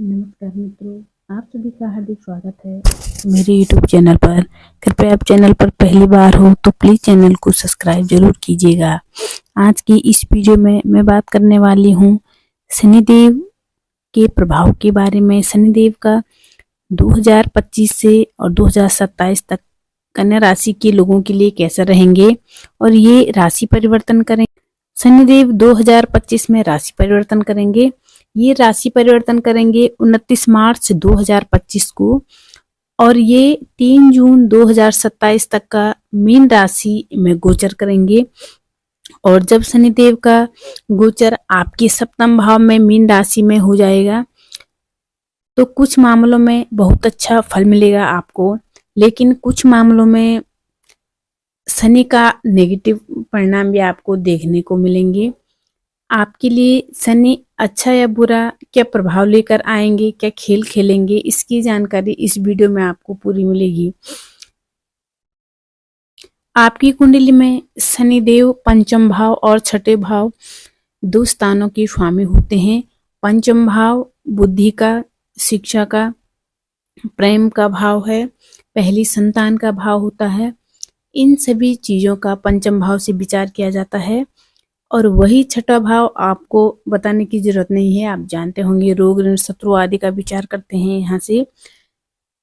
नमस्कार मित्रों, आप सभी का हार्दिक स्वागत है मेरे YouTube चैनल पर। कृपया आप चैनल पर पहली बार हो तो प्लीज़ चैनल को सब्सक्राइब जरूर कीजिएगा। आज की इस वीडियो में मैं बात करने वाली हूँ शनिदेव के प्रभाव के बारे में। शनिदेव का 2025 से और 2027 तक कन्या राशि के लोगों के लिए कैसा रहेंगे और ये राशि परिवर्तन करें। शनिदेव 2025 में राशि परिवर्तन करेंगे। ये राशि परिवर्तन करेंगे 29 मार्च 2025 को और ये 3 जून 2027 तक का मीन राशि में गोचर करेंगे। और जब शनिदेव का गोचर आपके सप्तम भाव में मीन राशि में हो जाएगा तो कुछ मामलों में बहुत अच्छा फल मिलेगा आपको, लेकिन कुछ मामलों में शनि का नेगेटिव परिणाम भी आपको देखने को मिलेंगे। आपके लिए शनि अच्छा या बुरा क्या प्रभाव लेकर आएंगे, क्या खेल खेलेंगे, इसकी जानकारी इस वीडियो में आपको पूरी मिलेगी। आपकी कुंडली में शनिदेव पंचम भाव और छठे भाव दो स्थानों के स्वामी होते हैं। पंचम भाव बुद्धि का, शिक्षा का, प्रेम का भाव है, पहली संतान का भाव होता है। इन सभी चीजों का पंचम भाव से विचार किया जाता है और वही छठा भाव आपको बताने की जरूरत नहीं है, आप जानते होंगे। रोग, ऋण, शत्रु आदि का विचार करते हैं यहाँ से।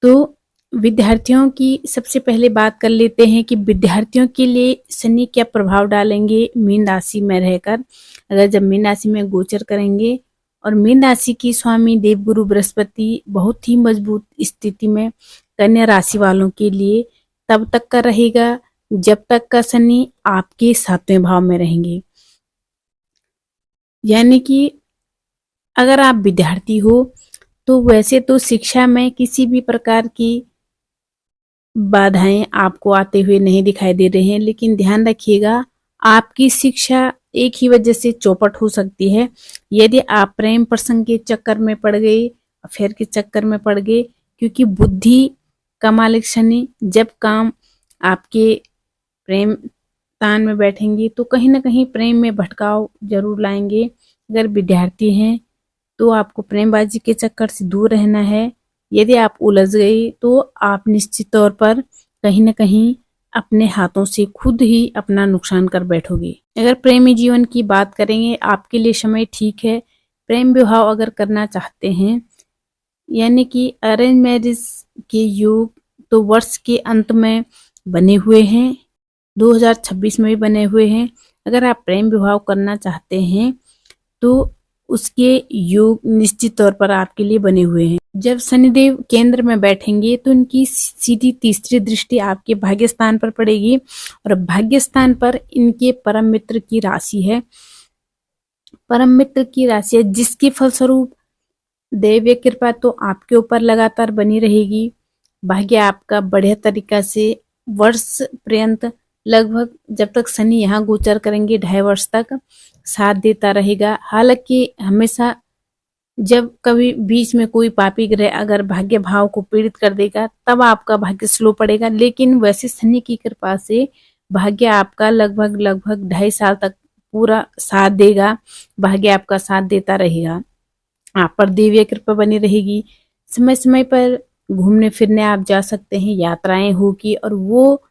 तो विद्यार्थियों की सबसे पहले बात कर लेते हैं कि विद्यार्थियों के लिए शनि क्या प्रभाव डालेंगे मीन राशि में रहकर। अगर जब मीन राशि में गोचर करेंगे और मीन राशि की स्वामी देवगुरु बृहस्पति बहुत ही मजबूत स्थिति में कन्या राशि वालों के लिए तब तक का रहेगा जब तक का शनि आपके 7वें भाव में रहेंगे। यानी कि अगर आप विद्यार्थी हो तो वैसे तो शिक्षा में किसी भी प्रकार की बाधाएं आपको आते हुए नहीं दिखाई दे रहे हैं, लेकिन ध्यान रखिएगा आपकी शिक्षा एक ही वजह से चौपट हो सकती है। यदि आप प्रेम प्रसंग के चक्कर में पड़ गए, अफेयर के चक्कर में पड़ गए, क्योंकि बुद्धि का मालिक शनि जब काम आपके प्रेम स्थान में बैठेंगे तो कहीं ना कहीं प्रेम में भटकाव जरूर लाएंगे। अगर विद्यार्थी हैं तो आपको प्रेमबाजी के चक्कर से दूर रहना है। यदि आप उलझ गए तो आप निश्चित तौर पर कहीं ना कहीं अपने हाथों से खुद ही अपना नुकसान कर बैठोगे। अगर प्रेमी जीवन की बात करेंगे, आपके लिए समय ठीक है। प्रेम विवाह अगर करना चाहते हैं, यानी कि अरेंज मैरिज के योग तो वर्ष के अंत में बने हुए हैं, 2026 में भी बने हुए हैं। अगर आप प्रेम विवाह करना चाहते हैं तो उसके योग निश्चित तौर पर आपके लिए बने हुए हैं। जब शनिदेव केंद्र में बैठेंगे तो इनकी सीधी तीसरी दृष्टि आपके भाग्य स्थान पर पड़ेगी और भाग्य स्थान पर इनके परम मित्र की राशि है। परम मित्र की राशि है जिसके फलस्वरूप दैवीय कृपा तो आपके ऊपर लगातार बनी रहेगी। भाग्य आपका बढ़िया तरीका से वर्ष पर्यंत, लगभग जब तक शनि यहाँ गोचर करेंगे 2.5 वर्ष तक साथ देता रहेगा। हालांकि हमेशा जब कभी बीच में कोई पापी ग्रह अगर भाग्य भाव को पीड़ित कर देगा तब आपका भाग्य स्लो पड़ेगा, लेकिन वैसे शनि की कृपा से भाग्य आपका लगभग 2.5 साल तक पूरा साथ देगा। भाग्य आपका साथ देता रहेगा, आप पर देवीय कृपा बनी रहेगी। समय समय पर घूमने फिरने आप जा सकते हैं, यात्राएं होगी और वो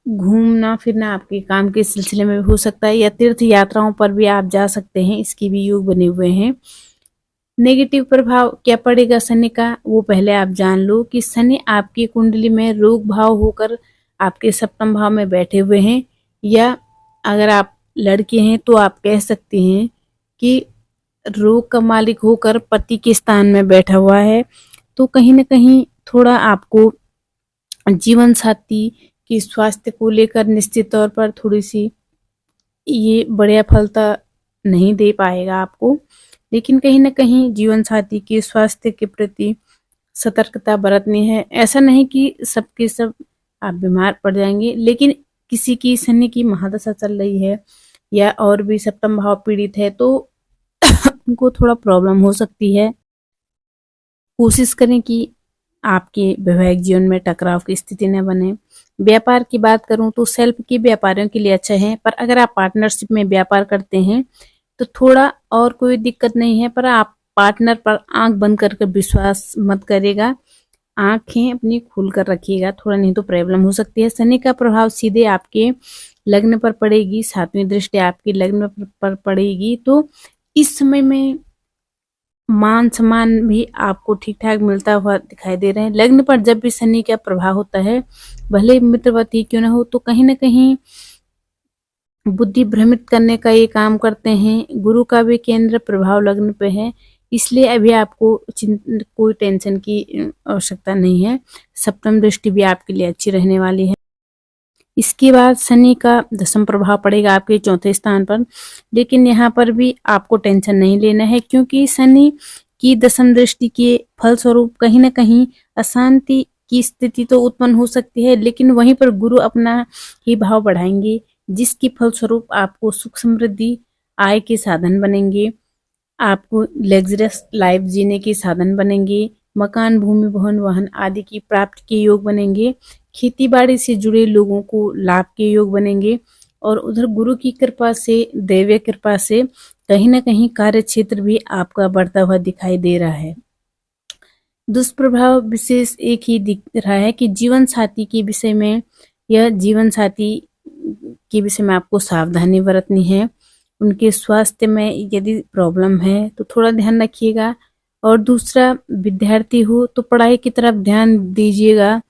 घूमना फिरना आपके काम के सिलसिले में भी हो सकता है या तीर्थ यात्राओं पर भी आप जा सकते हैं, इसकी भी योग बने हुए हैं। नेगेटिव प्रभाव क्या पड़ेगा शनि का, वो पहले आप जान लो कि शनि आपकी कुंडली में रोग भाव होकर आपके सप्तम भाव में बैठे हुए हैं, या अगर आप लड़के हैं तो आप कह सकते हैं कि रोग का मालिक होकर पति के स्थान में बैठा हुआ है। तो कहीं ना कहीं थोड़ा आपको जीवन साथी की स्वास्थ्य को लेकर निश्चित तौर पर थोड़ी सी ये बढ़िया फलता नहीं दे पाएगा आपको, लेकिन कहीं ना कहीं जीवन साथी के स्वास्थ्य के प्रति सतर्कता बरतनी है। ऐसा नहीं कि सबके सब आप बीमार पड़ जाएंगे, लेकिन किसी की शनि की महादशा चल रही है या और भी सप्तम भाव पीड़ित है तो उनको थोड़ा प्रॉब्लम हो सकती है। कोशिश करें कि आपके वैवाहिक जीवन में टकराव की स्थिति न बने। व्यापार की बात करूं तो सेल्फ के व्यापारियों के लिए अच्छा है, पर अगर आप पार्टनरशिप में व्यापार करते हैं तो थोड़ा और कोई दिक्कत नहीं है, पर आप पार्टनर पर आंख बंद करके विश्वास मत करेगा, आंखें अपनी खोल कर रखिएगा, थोड़ा नहीं तो प्रॉब्लम हो सकती है। शनि का प्रभाव सीधे आपके लग्न पर पड़ेगी, 7वीं दृष्टि आपके लग्न पर पड़ेगी, तो इस समय में मान सम्मान भी आपको ठीक ठाक मिलता हुआ दिखाई दे रहे हैं। लग्न पर जब भी शनि का प्रभाव होता है, भले मित्रवती क्यों न हो, तो कहीं ना कहीं बुद्धि भ्रमित करने का ये काम करते हैं। गुरु का भी केंद्र प्रभाव लग्न पे है, इसलिए अभी आपको कोई टेंशन की आवश्यकता नहीं है। सप्तम दृष्टि भी आपके लिए अच्छी रहने वाली है। इसके बाद शनि का दशम प्रभाव पड़ेगा आपके चौथे स्थान पर, लेकिन यहाँ पर भी आपको टेंशन नहीं लेना है, क्योंकि शनि की दशम दृष्टि के फलस्वरूप कहीं ना कहीं अशांति की स्थिति तो उत्पन्न हो सकती है, लेकिन वहीं पर गुरु अपना ही भाव बढ़ाएंगे, जिसकी फलस्वरूप आपको सुख समृद्धि, आय के साधन बनेंगे, आपको लग्जरियस लाइफ जीने के साधन बनेंगे, मकान, भूमि, भवन, वाहन आदि की प्राप्ति के योग बनेंगे, खेती बाड़ी से जुड़े लोगों को लाभ के योग बनेंगे, और उधर गुरु की कृपा से, दैवीय कृपा से कहीं ना कहीं कार्य क्षेत्र भी आपका बढ़ता हुआ दिखाई दे रहा है। दुष्प्रभाव विशेष एक ही दिख रहा है कि जीवन साथी के विषय में, यह जीवन साथी के विषय में आपको सावधानी बरतनी है। उनके स्वास्थ्य में यदि प्रॉब्लम है तो थोड़ा ध्यान रखिएगा, और दूसरा, विद्यार्थी हो तो पढ़ाई की तरफ ध्यान दीजिएगा,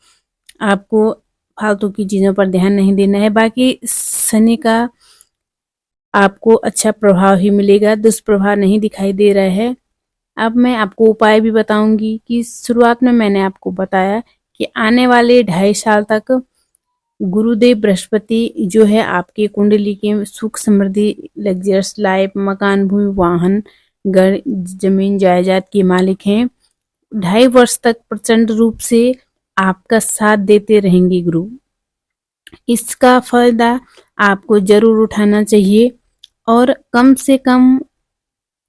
आपको फालतू की चीज़ों पर ध्यान नहीं देना है। बाकी शनि का आपको अच्छा प्रभाव ही मिलेगा, दुष्प्रभाव नहीं दिखाई दे रहा है। अब मैं आपको उपाय भी बताऊंगी कि शुरुआत में मैंने आपको बताया कि आने वाले 2.5 साल तक गुरुदेव बृहस्पति जो है आपकी कुंडली के सुख समृद्धि, लग्जरियस लाइफ, मकान, भूमि, वाहन, घर, जमीन जायदाद के मालिक हैं। 2.5 वर्ष तक प्रचंड रूप से आपका साथ देते रहेंगे गुरु। इसका फायदा आपको जरूर उठाना चाहिए, और कम से कम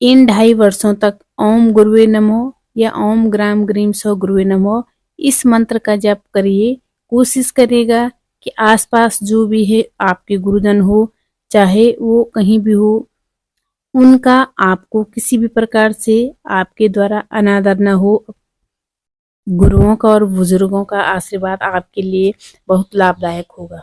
इन 2.5 वर्षों तक ओम गुरुवे नमः या ओम ग्राम ग्रीम सौ गुरुवे नमः इस मंत्र का जप करिए। कोशिश करिएगा कि आसपास जो भी है आपके गुरुजन हो, चाहे वो कहीं भी हो, उनका आपको किसी भी प्रकार से आपके द्वारा अनादर न हो। गुरुओं का और बुजुर्गों का आशीर्वाद आपके लिए बहुत लाभदायक होगा।